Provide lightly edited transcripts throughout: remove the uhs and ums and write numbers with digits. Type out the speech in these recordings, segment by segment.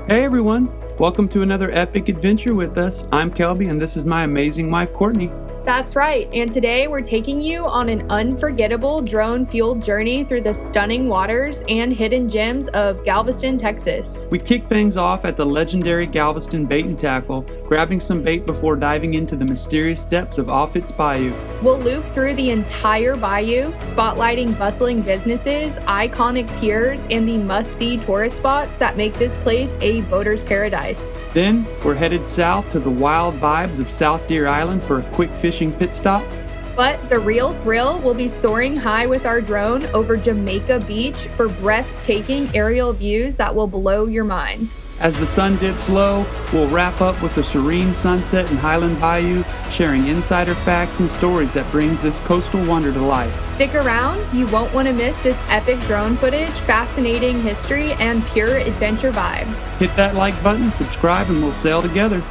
Hey everyone, welcome to another epic adventure with us. I'm Kelby and this is my amazing wife Courtney. That's right, and today we're taking you on an unforgettable drone-fueled journey through the stunning waters and hidden gems of Galveston, Texas. We kick things off at the legendary Galveston Bait Tackle, grabbing some bait before diving into the mysterious depths of Offatts Bayou. We'll loop through the entire bayou, spotlighting bustling businesses, iconic piers, and the must-see tourist spots that make this place a boater's paradise. Then, we're headed south to the wild vibes of South Deer Island for a quick fishing pit stop. But the real thrill will be soaring high with our drone over Jamaica Beach for breathtaking aerial views that will blow your mind. As the sun dips low, we'll wrap up with the serene sunset in Highland Bayou, sharing insider facts and stories that brings this coastal wonder to life. Stick around, you won't want to miss this epic drone footage, fascinating history, and pure adventure vibes. Hit that like button, subscribe, and we'll sail together.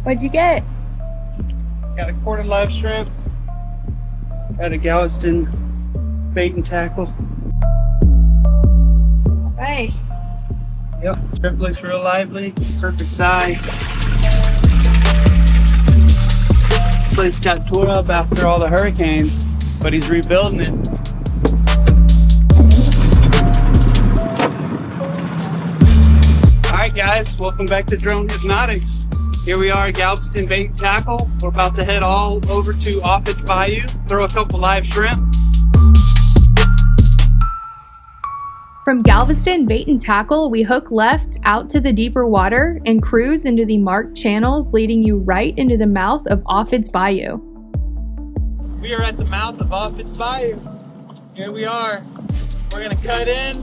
What'd you get? Got a quarter live shrimp at a Galveston Bait Tackle. Right. Yep, shrimp looks real lively, perfect size. Place got tore up after all the hurricanes, but he's rebuilding it. Alright guys, welcome back to Drone Hypnotics. Here we are at Galveston Bait Tackle. We're about to head all over to Offatts Bayou, throw a couple live shrimp. From Galveston Bait and Tackle, we hook left out to the deeper water and cruise into the marked channels leading you right into the mouth of Offatts Bayou. We are at the mouth of Offatts Bayou. Here we are. We're gonna cut in,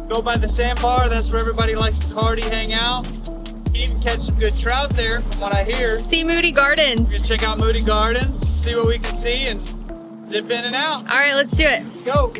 go by the sandbar. That's where everybody likes to party, hang out. You can catch some good trout there from what I hear. See Moody Gardens. We're gonna check out Moody Gardens, see what we can see, and zip in and out. All right, let's do it. Go.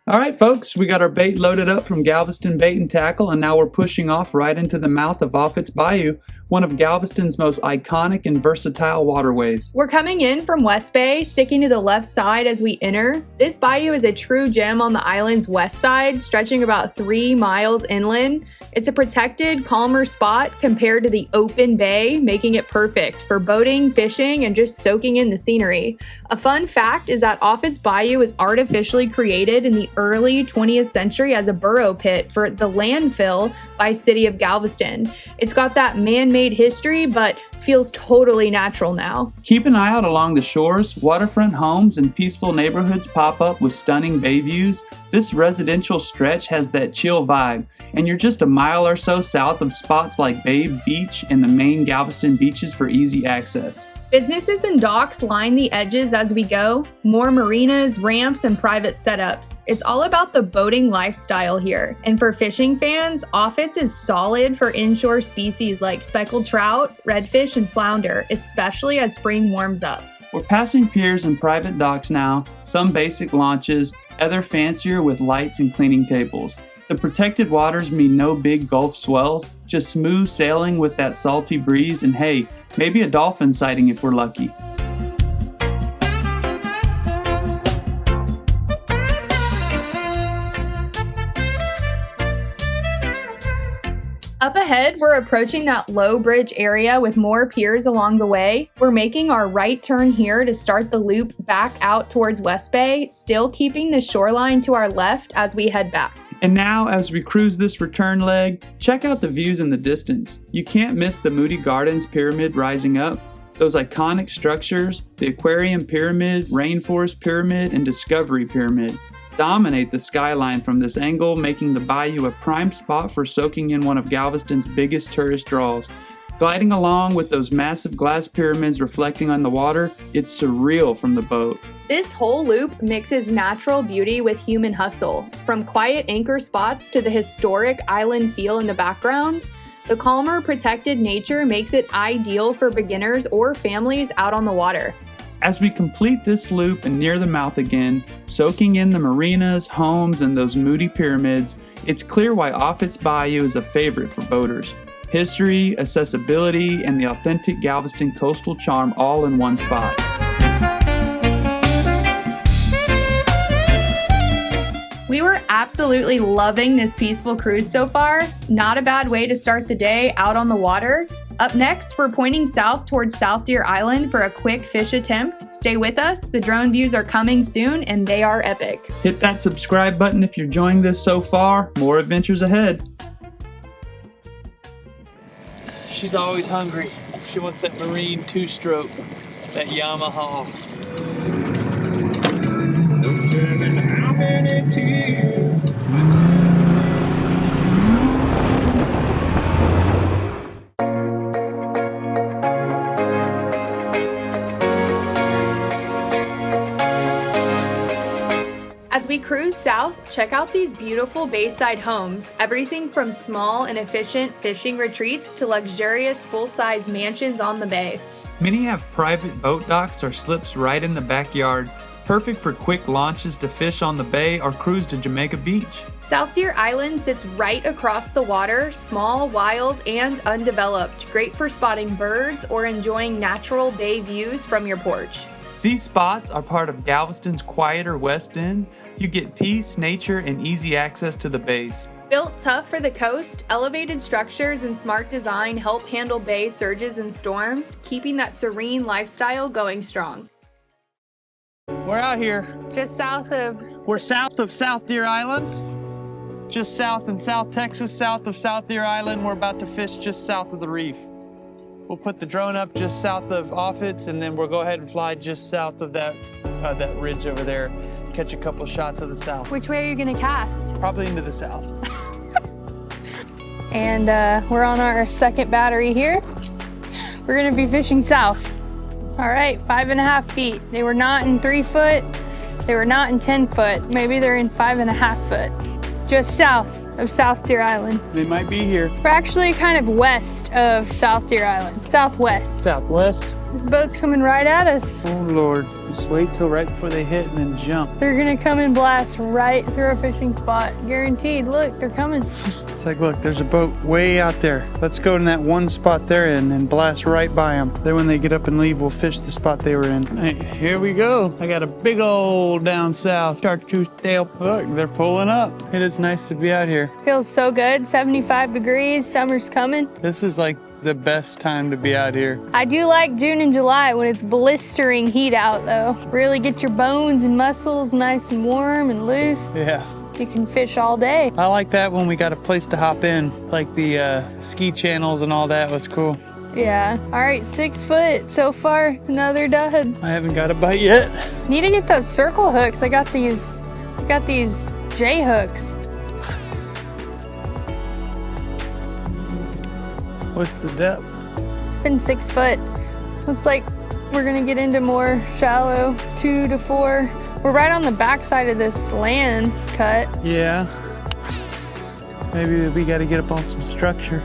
All right, folks, we got our bait loaded up from Galveston Bait and Tackle, and now we're pushing off right into the mouth of Offatts Bayou, one of Galveston's most iconic and versatile waterways. We're coming in from West Bay, sticking to the left side as we enter. This bayou is a true gem on the island's west side, stretching about 3 miles inland. It's a protected, calmer spot compared to the open bay, making it perfect for boating, fishing, and just soaking in the scenery. A fun fact is that Offatts Bayou was artificially created in the early 20th century as a burrow pit for the landfill by City of Galveston. It's got that man-made history, but feels totally natural now. Keep an eye out along the shores. Waterfront homes and peaceful neighborhoods pop up with stunning bay views. This residential stretch has that chill vibe, and you're just a mile or so south of spots like Bay Beach and the main Galveston beaches for easy access. Businesses and docks line the edges as we go. More marinas, ramps, and private setups. It's all about the boating lifestyle here. And for fishing fans, Offatts is solid for inshore species like speckled trout, redfish, and flounder, especially as spring warms up. We're passing piers and private docks now, some basic launches, other fancier with lights and cleaning tables. The protected waters mean no big Gulf swells, just smooth sailing with that salty breeze, and hey, maybe a dolphin sighting if we're lucky. Up ahead, we're approaching that low bridge area with more piers along the way. We're making our right turn here to start the loop back out towards West Bay, still keeping the shoreline to our left as we head back. And now, as we cruise this return leg, check out the views in the distance. You can't miss the Moody Gardens Pyramid rising up. Those iconic structures, the Aquarium Pyramid, Rainforest Pyramid, and Discovery Pyramid, dominate the skyline from this angle, making the bayou a prime spot for soaking in one of Galveston's biggest tourist draws. Gliding along with those massive glass pyramids reflecting on the water, it's surreal from the boat. This whole loop mixes natural beauty with human hustle. From quiet anchor spots to the historic island feel in the background, the calmer, protected nature makes it ideal for beginners or families out on the water. As we complete this loop and near the mouth again, soaking in the marinas, homes, and those moody pyramids, it's clear why Offatts Bayou is a favorite for boaters. History, accessibility, and the authentic Galveston coastal charm all in one spot. We were absolutely loving this peaceful cruise so far. Not a bad way to start the day out on the water. Up next, we're pointing south towards South Deer Island for a quick fish attempt. Stay with us, the drone views are coming soon and they are epic. Hit that subscribe button if you're enjoying this so far. More adventures ahead. She's always hungry. She wants that marine two-stroke, that Yamaha. As we cruise south, check out these beautiful bayside homes. Everything from small and efficient fishing retreats to luxurious full-size mansions on the bay. Many have private boat docks or slips right in the backyard, perfect for quick launches to fish on the bay or cruise to Jamaica Beach. South Deer Island sits right across the water, small, wild, and undeveloped. Great for spotting birds or enjoying natural bay views from your porch. These spots are part of Galveston's quieter West End. You get peace, nature, and easy access to the bays. Built tough for the coast, elevated structures and smart design help handle bay surges and storms, keeping that serene lifestyle going strong. We're out here. We're south of South Deer Island. Just south in South Texas, south of South Deer Island. We're about to fish just south of the reef. We'll put the drone up just south of Offatts, and then we'll go ahead and fly just south of that ridge over there. Catch a couple shots of the south. Which way are you gonna cast? Probably into the south. And we're on our second battery here. We're gonna be fishing south. All right, 5.5 feet. They were not in 3 foot. They were not in 10 foot. Maybe they're in 5.5 foot. Just south of South Deer Island. They might be here. We're actually kind of west of South Deer Island. Southwest. Southwest. This boat's coming right at us. Oh Lord, just wait till right before they hit and then jump. They're gonna come and blast right through our fishing spot. Guaranteed. Look, they're coming. It's like, look, there's a boat way out there. Let's go in that one spot they're in and blast right by them. Then when they get up and leave, we'll fish the spot they were in. Hey, here we go. I got a big old down south chartreuse tail. Look, they're pulling up. It is nice to be out here. Feels so good. 75 degrees. Summer's coming. This is like the best time to be out here. I do like June and July when it's blistering heat out though. Really get your bones and muscles nice and warm and loose. Yeah. You can fish all day. I like that when we got a place to hop in, like the ski channels and all that was cool. Yeah. All right, 6 foot so far. Another dud. I haven't got a bite yet. Need to get those circle hooks. I got these J hooks. What's the depth? It's been 6 foot. Looks like we're gonna get into more shallow, 2 to 4. We're right on the backside of this land cut. Yeah. Maybe we gotta get up on some structure.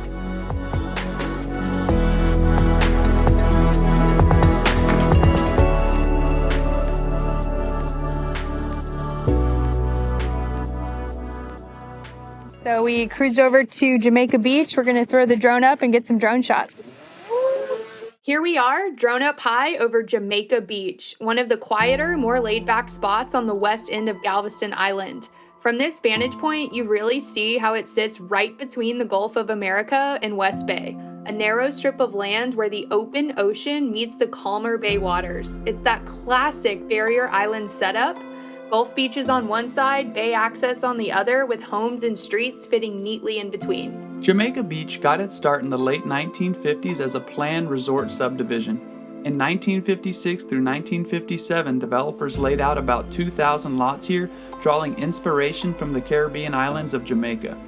So we cruised over to Jamaica Beach. We're gonna throw the drone up and get some drone shots. Here we are, drone up high over Jamaica Beach, one of the quieter, more laid-back spots on the west end of Galveston Island. From this vantage point, you really see how it sits right between the Gulf of America and West Bay, a narrow strip of land where the open ocean meets the calmer bay waters. It's that classic barrier island setup. Gulf beaches on one side, bay access on the other, with homes and streets fitting neatly in between. Jamaica Beach got its start in the late 1950s as a planned resort subdivision. In 1956 through 1957, developers laid out about 2,000 lots here, drawing inspiration from the Caribbean islands of Jamaica.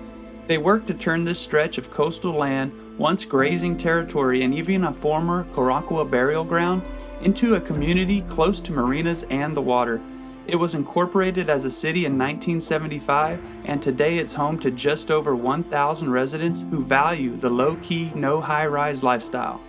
They work to turn this stretch of coastal land, once grazing territory and even a former Karankawa burial ground, into a community close to marinas and the water. It was incorporated as a city in 1975, and today it's home to just over 1,000 residents who value the low-key, no high-rise lifestyle.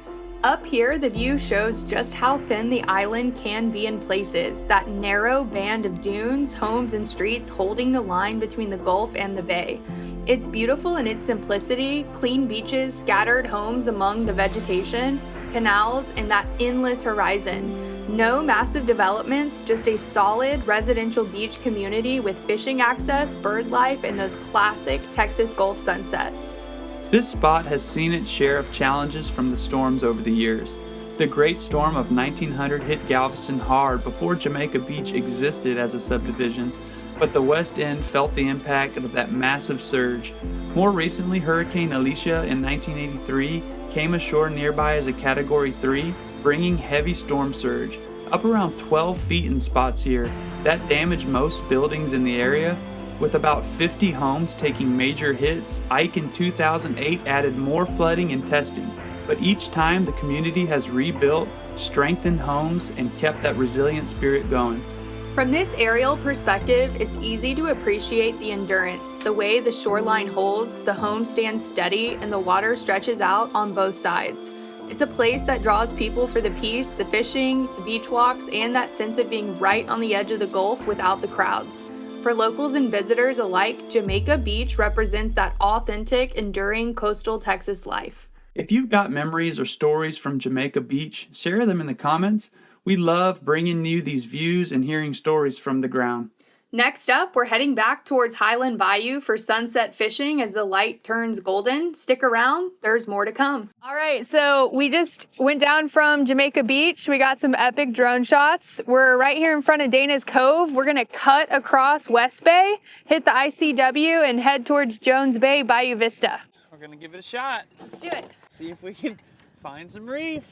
Up here, the view shows just how thin the island can be in places, that narrow band of dunes, homes, and streets holding the line between the Gulf and the bay. It's beautiful in its simplicity, clean beaches, scattered homes among the vegetation, canals, and that endless horizon. No massive developments, just a solid residential beach community with fishing access, bird life, and those classic Texas Gulf sunsets. This spot has seen its share of challenges from the storms over the years. The Great Storm of 1900 hit Galveston hard before Jamaica Beach existed as a subdivision, but the West End felt the impact of that massive surge. More recently, Hurricane Alicia in 1983 came ashore nearby as a Category 3, bringing heavy storm surge, up around 12 feet in spots here. That damaged most buildings in the area, with about 50 homes taking major hits. Ike in 2008 added more flooding and testing, but each time the community has rebuilt, strengthened homes, and kept that resilient spirit going. From this aerial perspective, it's easy to appreciate the endurance, the way the shoreline holds, the home stands steady, and the water stretches out on both sides. It's a place that draws people for the peace, the fishing, the beach walks, and that sense of being right on the edge of the Gulf without the crowds. For locals and visitors alike, Jamaica Beach represents that authentic, enduring coastal Texas life. If you've got memories or stories from Jamaica Beach, share them in the comments. We love bringing you these views and hearing stories from the ground. Next up, we're heading back towards Highland Bayou for sunset fishing as the light turns golden. Stick around, there's more to come. All right, so we just went down from Jamaica Beach. We got some epic drone shots. We're right here in front of Dana's Cove. We're gonna cut across West Bay, hit the ICW, and head towards Jones Bay, Bayou Vista. We're gonna give it a shot. Let's do it. See if we can find some reef.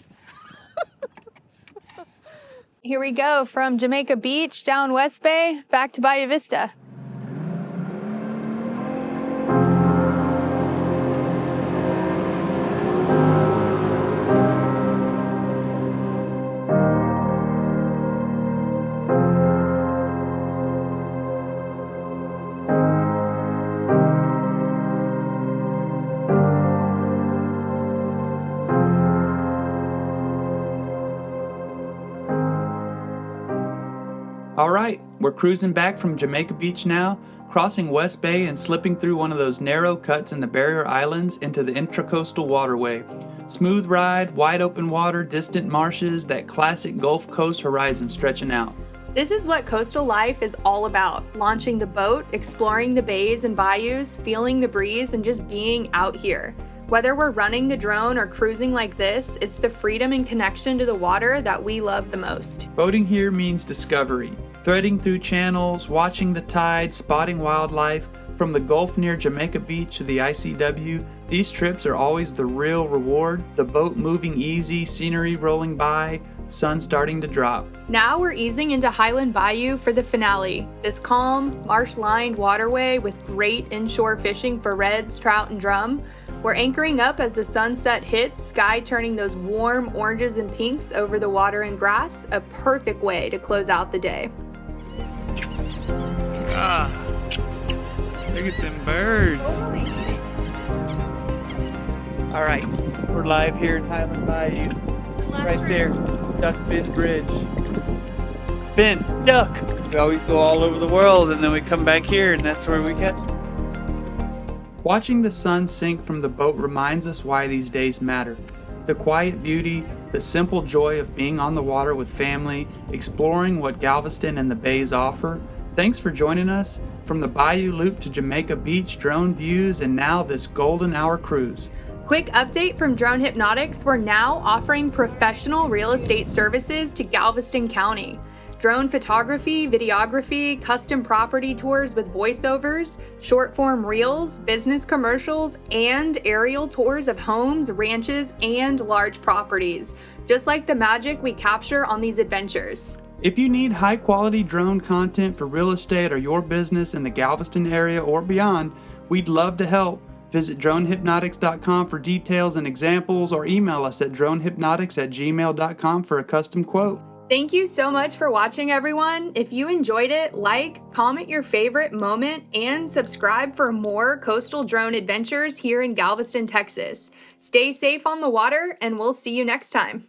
Here we go, from Jamaica Beach, down West Bay, back to Bayou Vista. All right, we're cruising back from Jamaica Beach now, crossing West Bay and slipping through one of those narrow cuts in the barrier islands into the intracoastal waterway. Smooth ride, wide open water, distant marshes, that classic Gulf Coast horizon stretching out. This is what coastal life is all about. Launching the boat, exploring the bays and bayous, feeling the breeze, and just being out here. Whether we're running the drone or cruising like this, it's the freedom and connection to the water that we love the most. Boating here means discovery. Threading through channels, watching the tide, spotting wildlife. From the Gulf near Jamaica Beach to the ICW, these trips are always the real reward. The boat moving easy, scenery rolling by, sun starting to drop. Now we're easing into Highland Bayou for the finale. This calm, marsh-lined waterway with great inshore fishing for reds, trout, and drum. We're anchoring up as the sunset hits, sky turning those warm oranges and pinks over the water and grass, a perfect way to close out the day. Ah, look at them birds. All right, we're live here in Highland Bayou. Right there, Duck Bend Bridge. Bend, duck! We always go all over the world and then we come back here and that's where we get. Watching the sun sink from the boat reminds us why these days matter. The quiet beauty, the simple joy of being on the water with family, exploring what Galveston and the bays offer. Thanks for joining us. From the Bayou Loop to Jamaica Beach, drone views, and now this golden hour cruise. Quick update from Drone Hypnotics, we're now offering professional real estate services to Galveston County. Drone photography, videography, custom property tours with voiceovers, short-form reels, business commercials, and aerial tours of homes, ranches, and large properties, just like the magic we capture on these adventures. If you need high-quality drone content for real estate or your business in the Galveston area or beyond, we'd love to help. Visit dronehypnotics.com for details and examples, or email us at dronehypnotics@gmail.com for a custom quote. Thank you so much for watching, everyone. If you enjoyed it, like, comment your favorite moment, and subscribe for more coastal drone adventures here in Galveston, Texas. Stay safe on the water, and we'll see you next time.